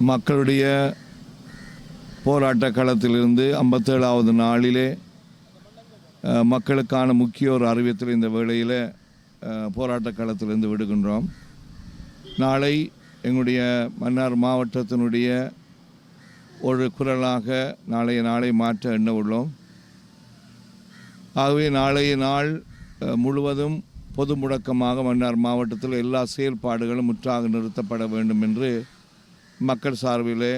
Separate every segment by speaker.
Speaker 1: மக்களுடைய போராட்ட களத்திலிருந்து 57வது நாளிலே மக்களுக்கான முக்கிய ஒரு அறிவித்தல் இந்த வேளையில் போராட்ட களத்திலிருந்து விடுகின்றோம். நாளை எங்களுடைய மன்னார் மாவட்டத்தினுடைய ஒரு குரலாக நாளை மாற்ற எண்ண உள்ளோம். ஆகவே நாளைய நாள் முழுவதும் பொது முடக்கமாக மன்னார் மாவட்டத்தில் எல்லா செயல்பாடுகளும் முற்றாக நிறுத்தப்பட வேண்டும் என்று மக்கள் சார்பிலே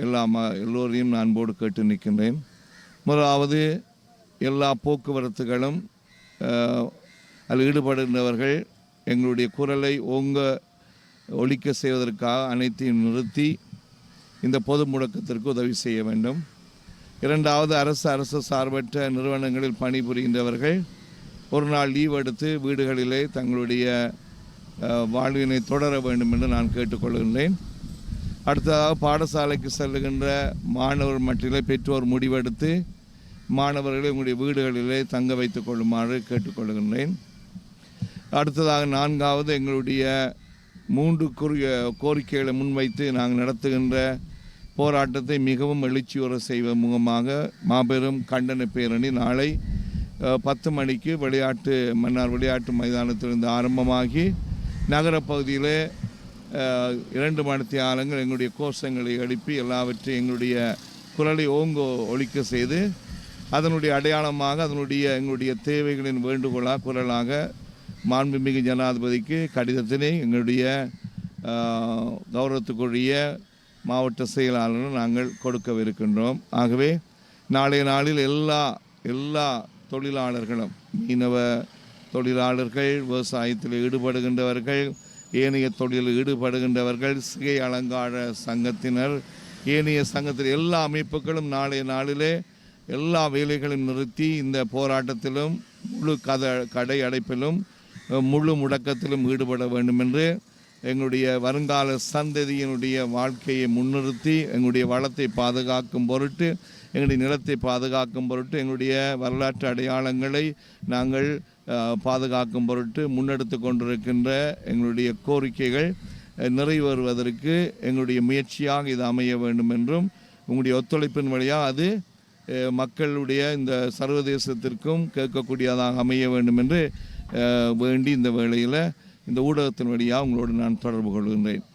Speaker 1: எல்லோரையும் நான் அன்போடு கேட்டு நிற்கின்றேன். முதலாவது எல்லா போக்குவரத்துகளும் அதில் ஈடுபடுகின்றவர்கள் எங்களுடைய குரலை ஒலிக்க செய்வதற்காக அனைத்தையும் நிறுத்தி இந்த பொது முடக்கத்திற்கு உதவி செய்ய வேண்டும். இரண்டாவது அரசு சார்பற்ற நிறுவனங்களில் பணிபுரிகின்றவர்கள் ஒரு நாள் லீவ் எடுத்து வீடுகளிலே தங்களுடைய வாழ்வினை தொடர வேண்டும் என்று நான் கேட்டுக்கொள்கின்றேன். அடுத்ததாக பாடசாலைக்கு செல்லுகின்ற மாணவர் மட்டிலே பெற்றோர் முடிவெடுத்து மாணவர்களை உங்களுடைய வீடுகளிலே தங்க வைத்துக் கொள்ளுமாறு கேட்டுக்கொள்கின்றேன். அடுத்ததாக நான்காவது எங்களுடைய 3 கோரிக்கைகளை முன்வைத்து நாங்கள் நடத்துகின்ற போராட்டத்தை மிகவும் எழுச்சியுற செய்வதன் மூலமாக மாபெரும் கண்டன பேரணி நாளை 10 மணிக்கு மன்னார் விளையாட்டு மைதானத்திலிருந்து ஆரம்பமாகி நகர பகுதியில் 2 மணித்தியாலங்கள் எங்களுடைய கோஷங்களை எழுப்பி எல்லாவற்றையும் எங்களுடைய குரலை ஒலிக்க செய்து அதனுடைய அடையாளமாக எங்களுடைய தேவைகளின் வேண்டுகோளாக குரலாக மாண்புமிகு ஜனாதிபதிக்கு கடிதத்தினை எங்களுடைய கௌரவத்துக்குரிய மாவட்ட செயலாளரும் நாங்கள் கொடுக்கவிருக்கின்றோம். ஆகவே நாளைய நாளில் எல்லா தொழிலாளர்களும் மீனவ தொழிலாளர்கள், விவசாயத்தில் ஈடுபடுகின்றவர்கள், ஏனைய தொழிலில் ஈடுபடுகின்றவர்கள், சிகை அலங்கார சங்கத்தினர், ஏனைய சங்கத்தில் எல்லா அமைப்புகளும் நாளைய நாளிலே எல்லா வேலைகளையும் நிறுத்தி இந்த போராட்டத்திலும் முழு கடை அடைப்பிலும் முழு முடக்கத்திலும் ஈடுபட வேண்டும் என்று எங்களுடைய வருங்கால சந்ததியினுடைய வாழ்க்கையை முன்னிறுத்தி எங்களுடைய வளத்தை பாதுகாக்கும் பொருட்டு, எங்களுடைய நிலத்தை பாதுகாக்கும் பொருட்டு, எங்களுடைய வரலாற்று அடையாளங்களை நாங்கள் பாதுகாக்கும் பொருட்டு முன்னெடுத்து கொண்டிருக்கின்ற எங்களுடைய கோரிக்கைகள் நிறைவேறுவதற்கு எங்களுடைய முயற்சியாக இது அமைய வேண்டும் என்றும் உங்களுடைய ஒத்துழைப்பின் வழியாக அது மக்களுடைய இந்த சர்வதேசத்திற்கும் கேட்கக்கூடியதாக அமைய வேண்டும் என்று வேண்டி இந்த வேளையில் இந்த ஊடகத்தின் வழியாக உங்களோடு நான் தொடர்பு கொள்கின்றேன்.